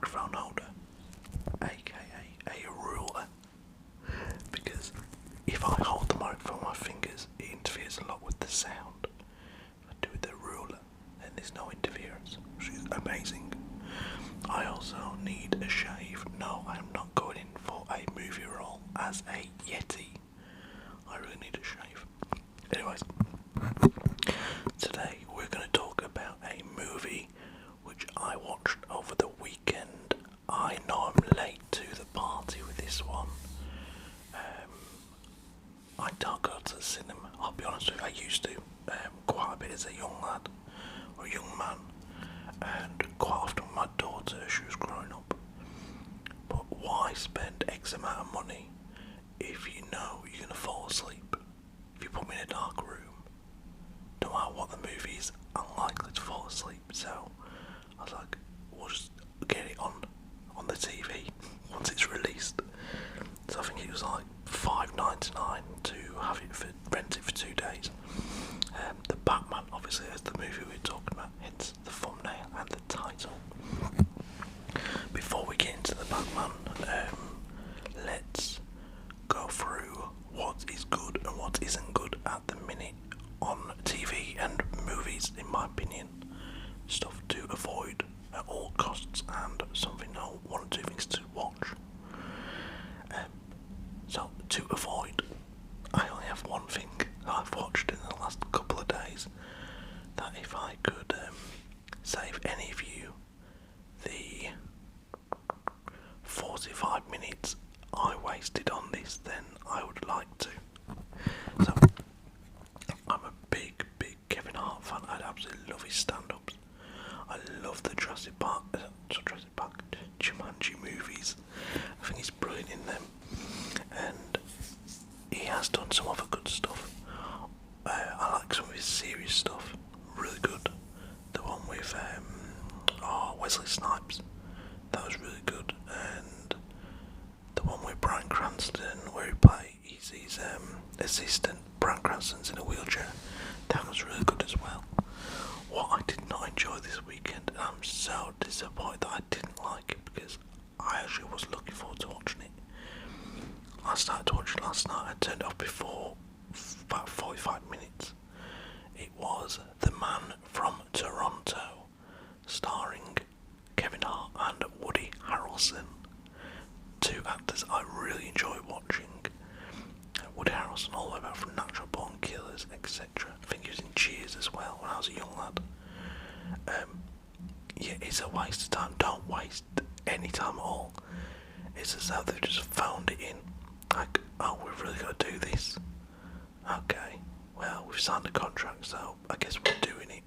microphone holder, aka a ruler, because if I hold the microphone with my fingers, it interferes a lot with the sound. If I do it with the ruler, then there's no interference, which is amazing. I also need a shave. No, I am not going in for a movie role as a Yeti. I really need a shave. Anyways, today we're going to talk about a movie which I watched over the weekend. I know I'm late to the party with this one. I don't go to the cinema, I'll be honest with you. I used to quite a bit as a young lad or a young man, and quite often with my daughter as she was growing up. But why spend X amount of money if you know you're going to fall asleep? If you put me in a dark room, no matter what the movie is, I'm likely to fall asleep. So I was like, we'll just get it on the TV once it's released. So I think it was like $5.99 to have it rent it for 2 days. The Batman, obviously, is the movie we're talking about, hence the thumbnail and the title. Before we get into the Batman, let's go through what is good and what isn't good at the minute on TV and movies, in my opinion. Stuff to avoid at all costs and one or two things to watch. So to avoid, I only have one thing that I've watched in the last couple of days, that if I could save any of you the 45 minutes I wasted on this, then I would like to. So I'm a big Kevin Hart fan. I absolutely love his stand-ups. I love the Jumanji movies. I think he's brilliant in them, and he has done some other good stuff. I like some of his serious stuff, really good. The one with Wesley Snipes, that was really good, and the one with Bryan Cranston where he's his assistant. Bryan Cranston's in a wheelchair, that was really good as well. What I did not enjoy this weekend, and I'm so disappointed that I didn't like it, because I actually was looking forward to watching it. I started to watch it last night. I turned it off before about 45 minutes. It was The Man from Toronto, starring Kevin Hart and Woody Harrelson. Two actors I really enjoy watching. Woody Harrelson, all the way back from Natural Born Killers, etc. I think he was in Cheers as well when I was a young lad. Yeah, it's a waste of time. Don't waste any time at all. It's as though they've just phoned it in. Like, oh, we've really got to do this. Okay, well, we've signed a contract, so I guess we're doing it.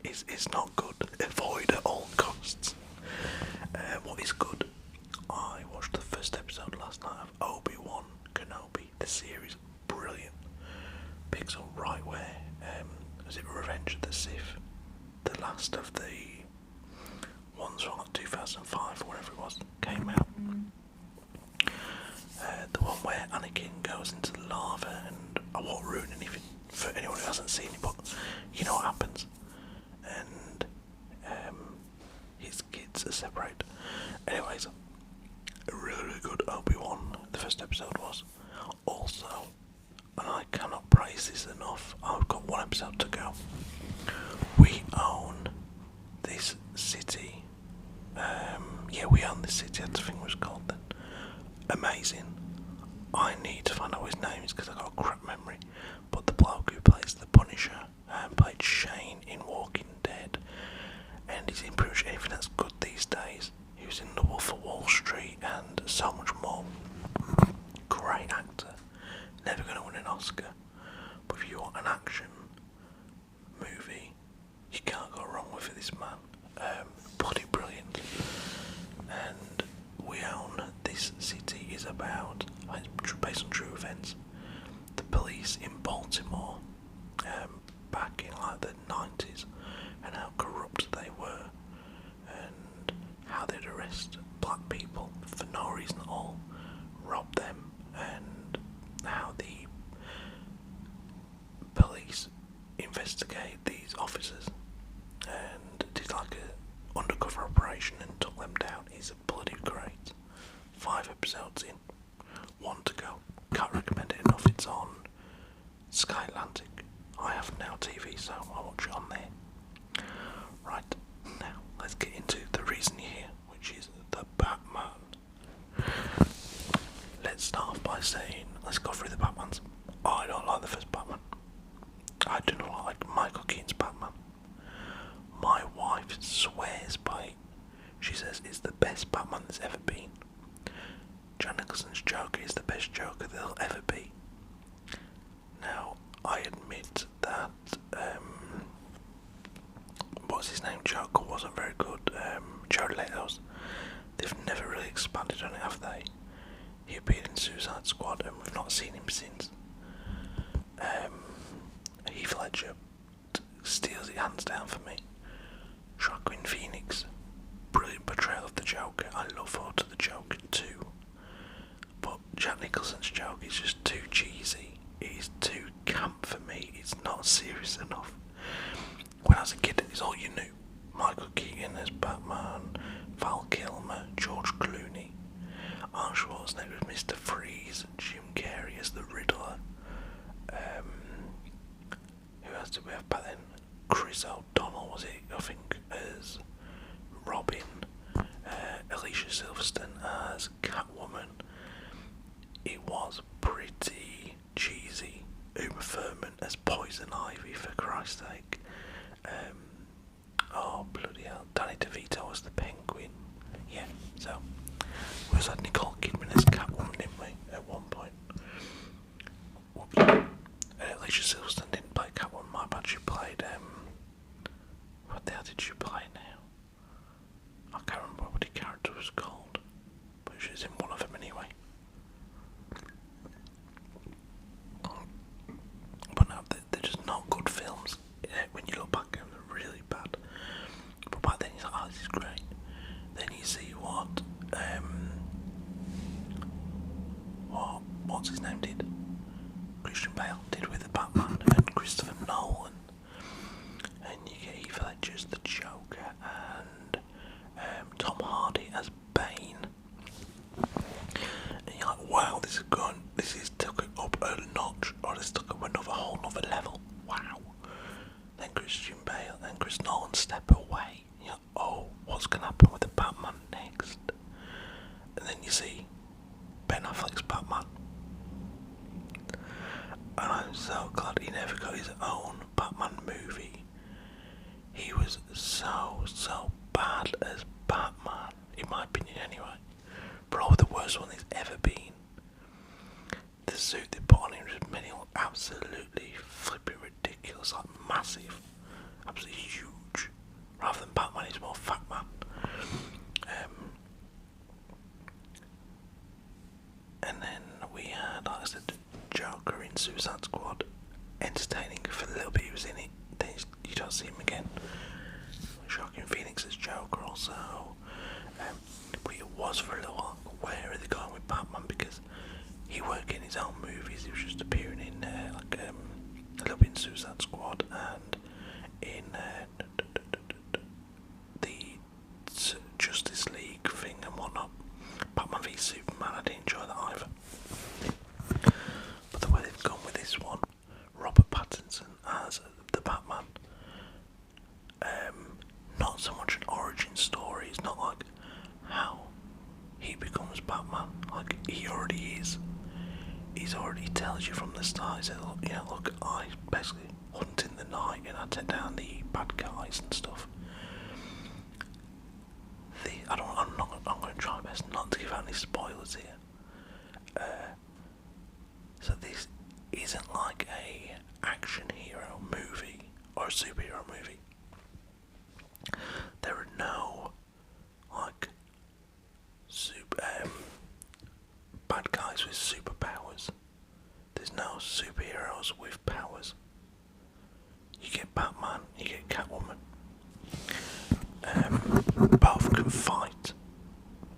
It's not good. Avoid at all costs. What is good? I watched the first episode last night of Obi-Wan Kenobi, the series. Brilliant. Picks up right where, was it Revenge of the Sith? The last of the ones from like 2005 or whatever it was, came out. The one where Anakin goes into the lava, and I won't ruin anything for anyone who hasn't seen it, but you know what happens. And his kids are separated. Anyways, a really good Obi-Wan, the first episode was. Also, and I cannot praise this enough, I've got one episode to go. We own this city. We own this city, that's the thing it was called then. Amazing. I need to find out what his name is because I've got a crap memory. But the bloke who plays the Punisher played Shane in Walking Dead, and he's in pretty much anything that's good these days. He was in The Wolf of Wall Street and so much more. Great actor. Never going to win an Oscar. But if you want an action movie, you can't go wrong with this man. Bloody brilliant. And we own this city is about, it's based on true events. The police in Baltimore, back in like the 90s, and how corrupt they were, and how they'd arrest black people for no reason at all, rob them, and how the police investigate these officers and did like undercover operation and took them down. It's bloody great. 5 episodes in, 1 to go. Can't recommend it enough. It's on Sky Atlantic. I have Now TV, so I watch it on there. Right, now let's get into the reason you're here, which is the Batman. Let's start off by saying, let's go through the Batmans. I don't like the first Batman. I do not like Michael Keaton's Batman. My wife swears by it. She says it's the best Batman there's ever been. Jack Nicholson's Joker is the best Joker there'll ever be. Now, I admit that, what's his name, Joker wasn't very good. Jared Leto's. They've never really expanded on it, have they? He appeared in Suicide Squad and we've not seen him since. Heath Ledger steals it hands down for me. Joaquin Phoenix, brilliant portrayal of the Joker. I look forward to the Joker too. But Jack Nicholson's Joker is just too cheesy. It is too camp for me. It's not serious enough. When I was a kid, it's all you knew. Michael Keaton as Batman, Val Kilmer, George Clooney, Arnold Schwarzenegger as Mr. Freeze, Jim Carrey as the Riddler. Who else did we have back then? Chris O'Donnell, was it? I think as Robin. Alicia Silverstone as Catwoman. It was pretty cheesy. Uma Thurman as Poison Ivy, for Christ's sake. Oh bloody hell! Danny DeVito as the Penguin. Yeah, so we also had Nicole Kidman as Catwoman, didn't we? At one point. Whoops. Alicia Silverstone didn't play Catwoman. My bad. She played what the hell did she play now? I can't remember what the character was called, but she was in one of them anyway. But no, they're just not good films. When you look back at them, they're really bad. But back then, you're like, oh, this is great. Then you see what's his name did? Christian Bale did with the Batman and Christopher Nolan. And you get Heath Ledger as the Joker and Tom Hardy as Bane. And you're like, wow, this is took it up a notch, or this took up another whole other level. Wow. Then Christian Bale and Chris Nolan step away. And you're like, oh, what's going to happen with the Batman next? And then you see Ben Affleck's Batman. And I'm so glad he never got his own Batman movie. He was so bad as Batman, in my opinion anyway. Probably the worst one he's ever been. The suit they put on him just made him look absolutely flipping ridiculous, like massive, absolutely huge. Rather than Batman, he's more fat man. And then we had, like I said, Joker in Suicide Squad, entertaining for the little bit he was in it. Then you don't see him again. Joaquin Phoenix as Joker also. But it was for a little while, where are they going with Batman? Because he weren't getting his own movies, he was just appearing in a little bit in Suicide Squad and in the Justice League thing and whatnot. Batman v Superman, I didn't enjoy that either. But the way they've gone with this one, Robert Pattinson as the Batman, not so much an origin story. It's not like how he becomes Batman. Like, he already is. He's already tells you from the start. He says, look, I basically hunt in the night and I take down the bad guys and stuff. I'm going to try my best not to give out any spoilers here. So this isn't like a action hero movie or a superhero movie. There are no bad guys with superpowers. There's no superheroes with powers. You get Batman, you get Catwoman. Both can fight,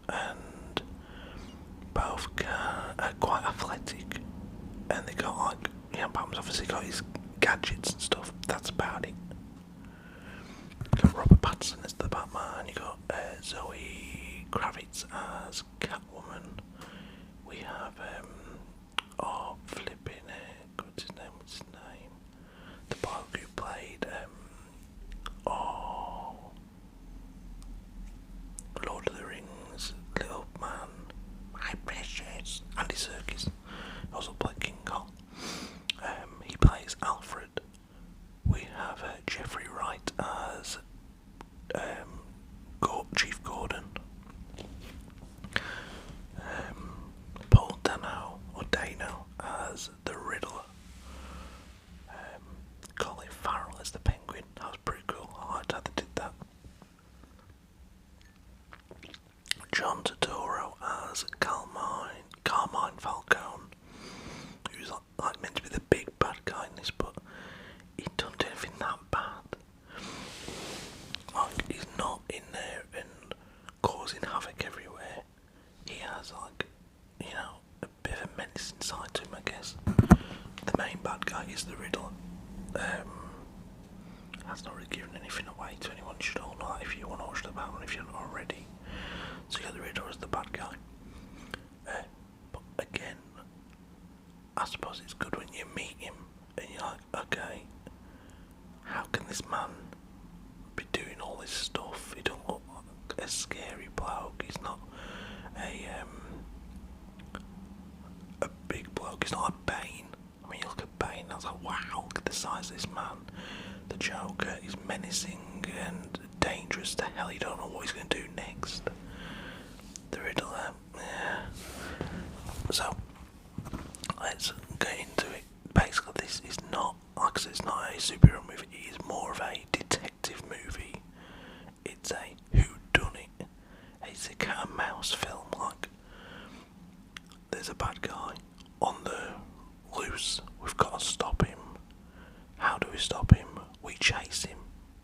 and both are quite athletic, and they got Batman's obviously got his gadgets and stuff. That's about it. You got Robert Pattinson as the Batman. Catwoman. We have oh flipping what's his name? The bloke who played oh Lord of the Rings, little man, my precious Andy Serkis. Also played King Kong. He plays Alfred. We have Jeffrey Wright as Chief Gordon. Paul Dano as the Riddler. Colin Farrell as the Penguin. That was pretty cool. I liked how they did that. John Turturro as Carmine Falcone, who's like meant to be the big bad guy in this, but he don't do anything that bad. Like, he's not in there and causing havoc everywhere. He has, like, you know, a bit of a menace inside to him, I guess. The main bad guy is the Riddler. That's not really giving anything away to anyone. You should all know that if you want to watch the Batman, if you're not already. So you got the Riddler as the bad guy. But again, I suppose it's good when you meet him and you're like, okay, how can this man be doing all this stuff? He don't look like a scary bloke. He's not a big bloke. He's not a Bane. I mean, you look at Bane, I was like, wow, look at the size of this man. The Joker is menacing and dangerous to hell. You don't know what he's going to do next. The Riddler, yeah. So, let's get into it. Basically, this is not, like I said, it's not a superhero movie. It is more of a detective movie. It's a whodunit. It's a cat and mouse film. Like, there's a bad guy on the loose. We've got to stop him. How do we stop him? We chase him,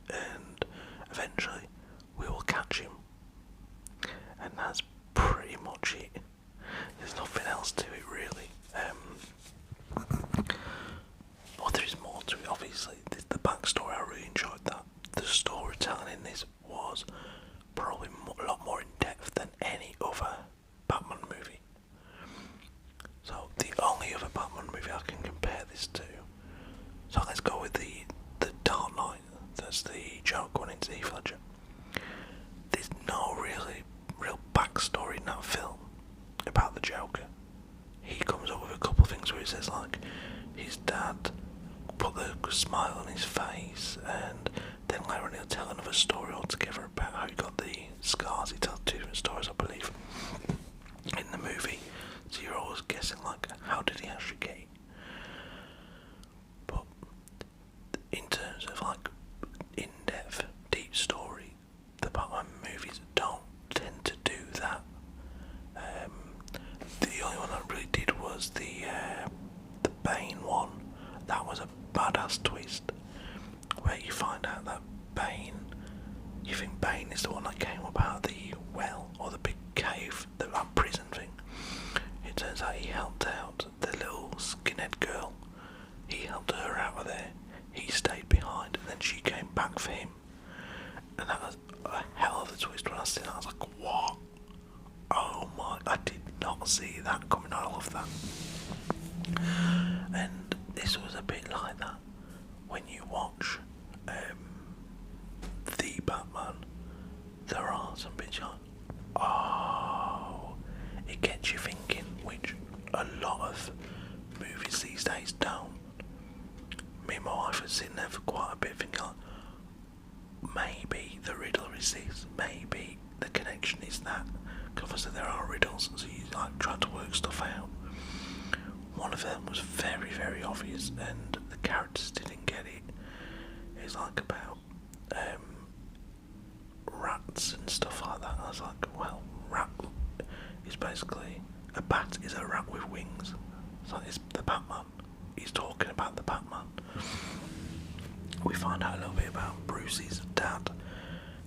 and eventually we will catch him. And that's pretty much it. There's nothing else to it, really. Well, there is more to it, obviously. The backstory, I really enjoyed that. The storytelling in this was probably a lot more in depth than any other Batman movie. So, the only other Batman movie I can compare this to. So, let's go with the Dark Knight. That's the Joker one into Heath Ledger. There's no real backstory in that film about the Joker. He comes up with a couple of things where he says, like, his dad put the smile on his face, and then later on he'll tell another story altogether about how he got the scars. He tells two different stories, I believe, in the movie. So you're always guessing, like, how did he actually get it? But in terms of, like, in-depth, deep story, the Batman movies don't tend to do that. The only one that really did was the Bane one. That was a badass twist, where you find out that Bane, you think Bane is the one that came up out of the well, or the big cave, that prison thing. It turns out he helped out the little skinhead girl. He helped her out of there. He stayed behind, and then she came back for him. And that was a hell of a twist. When I seen that, I was like, what? Oh my, I did not see that coming. I love that. And this was a bit like that when you watch the Batman. There are some bits like, oh, it gets you thinking, which a lot of movies these days don't. Me and my wife are sitting there for quite a bit thinking, like, maybe the riddle is this, maybe the connection is that. Because obviously there are riddles, so you like try to work stuff out. One of them was very, very obvious, and the characters didn't get it. It's like about rats and stuff like that. I was like, well, rat is basically, a bat is a rat with wings. So it's the Batman. He's talking about the Batman. We find out a little bit about Bruce's dad,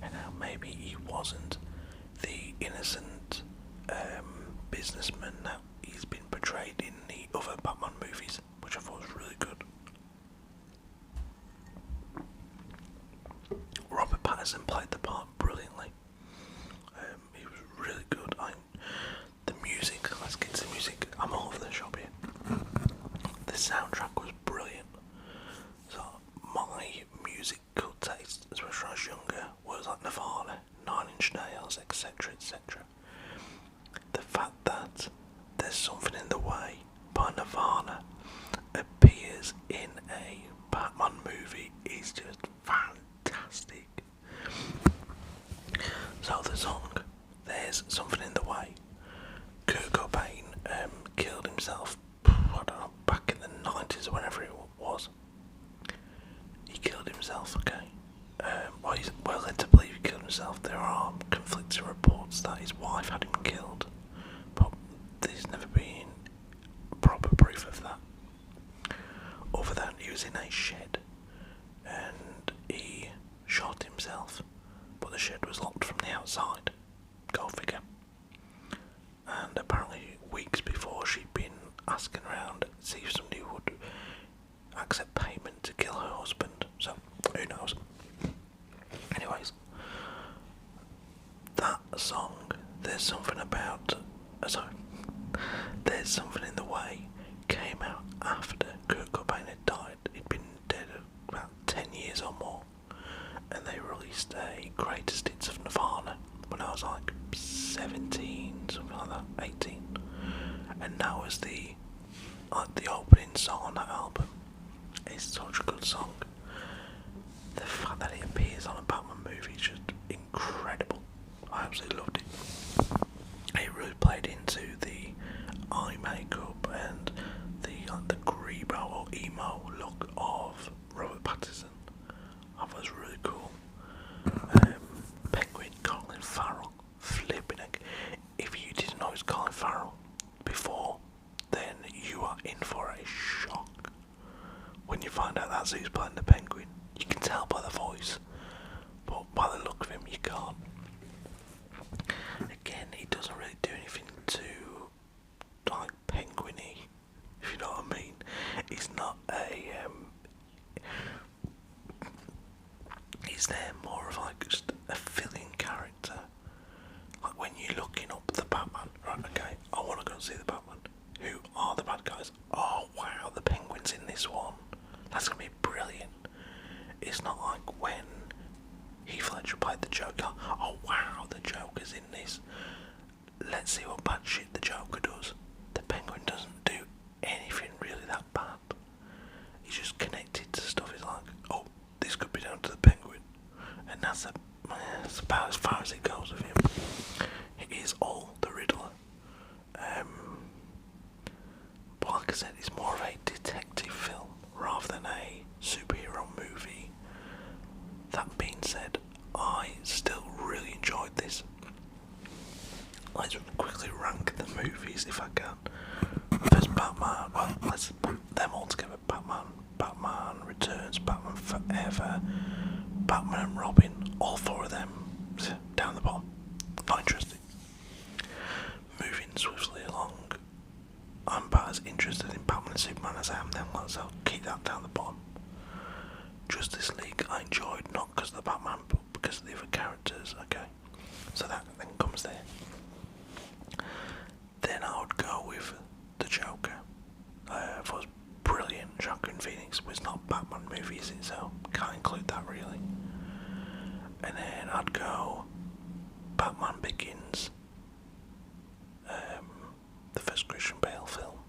and how maybe he wasn't the innocent businessman that he's been portrayed in the other Batman movies, which I thought was really good. Robert Pattinson played the part brilliantly. He was really good. The music Inch Nails, etc. etc. The fact that There's Something in the Way by Nirvana appears in a Batman movie is just fantastic. So the song There's Something in the Way, Kurt Cobain killed himself, I don't know, back in the 90s or whenever it was. He killed himself, okay. Well, he's well led to believe he killed himself. There are conflicting reports that his wife had him killed, but there's never been proper proof of that. Other than he was in a shed and he shot himself, but the shed was locked from the outside. Go figure. And apparently weeks before she'd been asking around to see if somebody would accept payment to kill her husband, so who knows. Anyways, that song, There's Something in the Way, came out after Kurt Cobain had died. He'd been dead about 10 years or more, and they released a greatest hits of Nirvana when I was like 17, something like that, 18, and that was the opening song on that album. It's such a good song. The fact that it appears on a Batman movie is just incredible. I absolutely loved it. It really played into the eye makeup and the grebo or emo look of Robert Pattinson. That was really cool. Penguin, Colin Farrell, flipping it. If you didn't know it was Colin Farrell before, then you are in for a shock when you find out that's who's playing the Penguin. You can tell by the voice, but by the look of him you can't. Again, he doesn't really do anything too like penguin-y, if you know what I mean. He's not he's there more of like just a fill-in character. Like when you're looking up the Batman, right, okay, I want to go and see the Batman. Who are the bad guys? Oh wow, the Penguin's in this one. That's going to be brilliant. It's not like when Heath Ledger played the Joker. Oh wow, the Joker's in this. Let's see what bad shit the Joker does. The Penguin doesn't do anything really that bad. He's just connected to stuff. He's like, oh, this could be down to the Penguin. And that's about as far as it goes with him. It is all the Riddler. But like I said, it's more of a detective film rather than a superhero movie. That being said, I still really enjoyed this. Let's quickly rank the movies if I can. First Batman, well, let's put them all together. Batman Returns, Batman Forever, Batman and Robin, all four of them down the bottom. Not interested. Moving swiftly along, I'm about as interested in Batman and Superman as I am them, so keep that down the bottom. Justice League I enjoyed, not because of the Batman, but because of the other characters, okay. So that then comes there. Then I would go with the Joker. It was brilliant. Joaquin Phoenix was not a Batman movie, is it? So can't include that really. And then I'd go Batman Begins, the first Christian Bale film.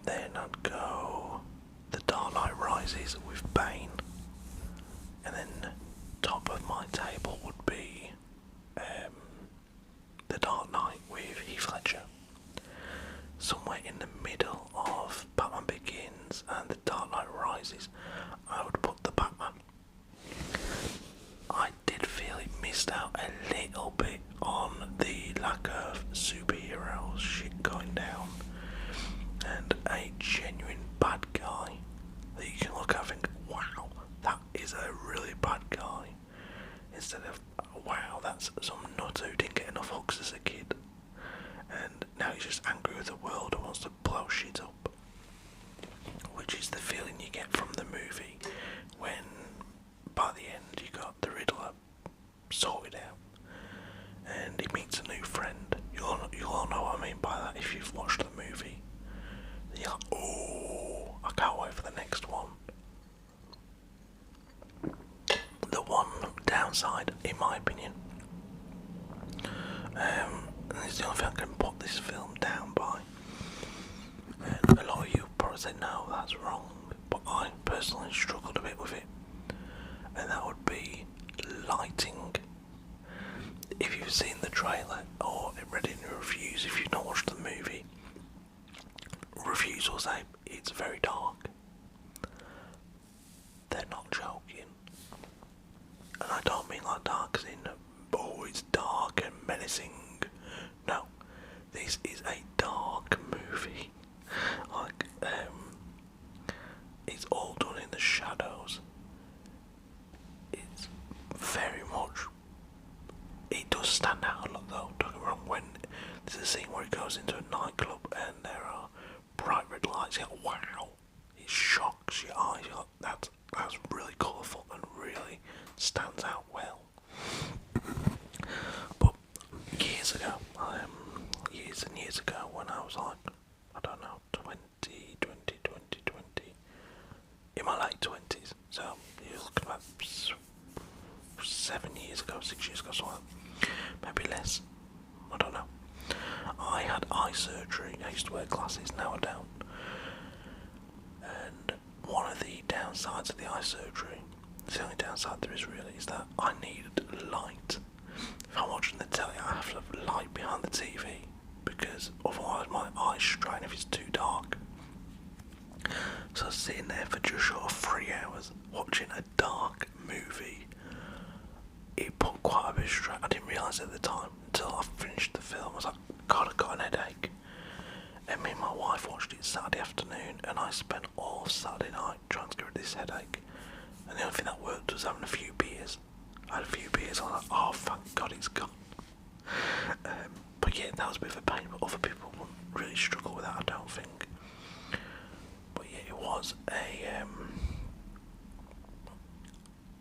Then I'd go The Dark Knight Rises with Bane, and then top of my table would be The Dark Knight with Heath Ledger. Somewhere in the middle of Batman Begins and The Dark Knight Rises, I would put the Batman. I did feel it missed out a little bit on the lack of superhero shit going down and a genuine bad guy that you can look at and think, wow, that is a really bad guy, instead of, wow, that's some nut who didn't get enough hugs as a kid and now he's just angry with the world and wants to blow shit up, which is the feeling you get from the movie when by the end you got the Riddler sorted out and he meets a new friend. You'll all know what I mean by that if you've watched the movie. You're like, oh, I can't wait for the next one. The one down downside, in my opinion. And it's the only thing I can put this film down by. And a lot of you probably say, no, that's wrong. But I personally struggled a bit with it. And that would be lighting. If you've seen the trailer or read any reviews, if you've not watched the movie, reviews will say it's very dark. They're not joking. And I don't mean like dark as in, oh, it's dark and menacing. No, this is a dark movie. Like, it's all done in the shadows. It's very much. It does stand out a lot though. Don't get me wrong. When there's a scene where it goes into a nightclub and there are bright red lights, you're like, wow, it shocks your eyes. You're like, that's really colourful and really stands out well. But years ago, years and years ago, when I was like, I don't know, 20, in my late 20s, so you're looking about 7 years ago, 6 years ago, something, maybe less, I don't know. I had eye surgery. I used to wear glasses, now I don't. And one of the downsides of the eye surgery, the only downside there is really, is that I needed light. If I'm watching the telly, I have to have light behind the TV, because otherwise my eyes strain if it's too dark. So I was sitting there for just short of 3 hours watching a dark movie. It put quite a bit of stress. I didn't realise at the time until I finished the film. I was like, God, I've got an headache. And me and my wife watched it Saturday afternoon, and I spent all of Saturday night trying to get rid of this headache. And the only thing that worked was having a few beers. I had a few beers, I was like, oh, thank God it's gone. But yeah, that was a bit of a pain, but other people wouldn't really struggle with that, I don't think. But yeah, it was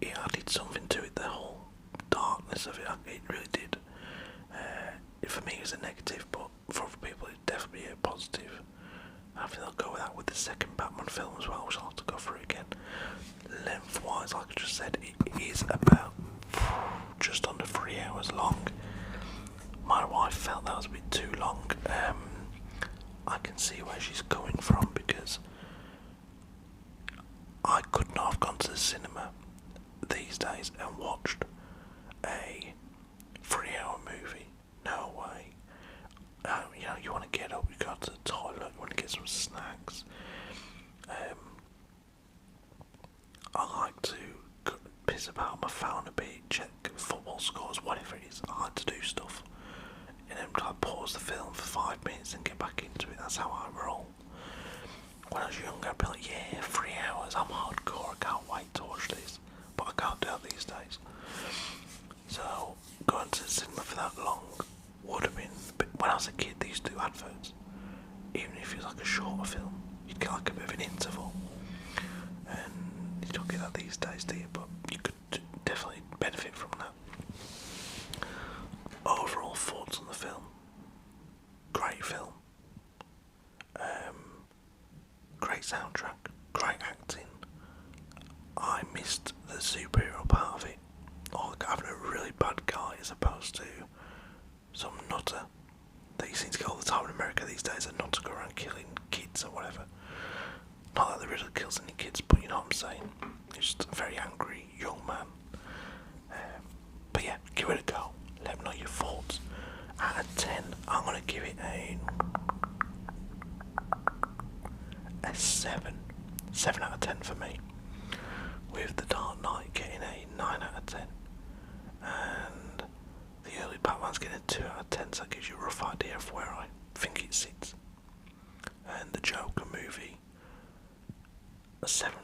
it added something to it, the whole darkness of it, it really did. For me it was a negative, but for other people it'd definitely be a positive. I think they'll go with that with the second Batman film as well, which I'll have to go through again. Length-wise, like I just said, it is about just under 3 hours long. My wife felt that was a bit too long. I can see where she's coming from, because I could not have gone to the cinema these days and watched a 3-hour movie. No way. You know, you want to get up, you go to the toilet, you want to get some snacks. I like to piss about on my phone a bit, check football scores, whatever it is. I like to do stuff. And then I pause the film for 5 minutes and get back into it. That's how I roll. When I was younger, I'd be like, yeah, 3 hours, I'm hardcore, I can't wait to watch this. But I can't do it these days. So, going to the cinema for that long would have been, but when I was a kid, they used to do adverts. Even if it was like a shorter film, you'd get like a bit of an interval. And you don't get that these days, do you? But you could definitely benefit from that. Overall thoughts on the film. Great film. Great soundtrack. Great acting. I missed the superhero part of it. Or like having a really bad guy as opposed to some nutter that you seem to get all the time in America these days, a nutter go around killing kids or whatever. Not that the Riddler kills any kids, but you know what I'm saying. He's just a very angry young man. But yeah, give it a go. Let me know your thoughts. Out of 10, I'm going to give it a 7. 7 out of 10 for me. With The Dark Knight getting a 9 out of 10. And the early Batman's getting a 2 out of 10, so that gives you a rough idea of where I think it sits. And the Joker movie, a 7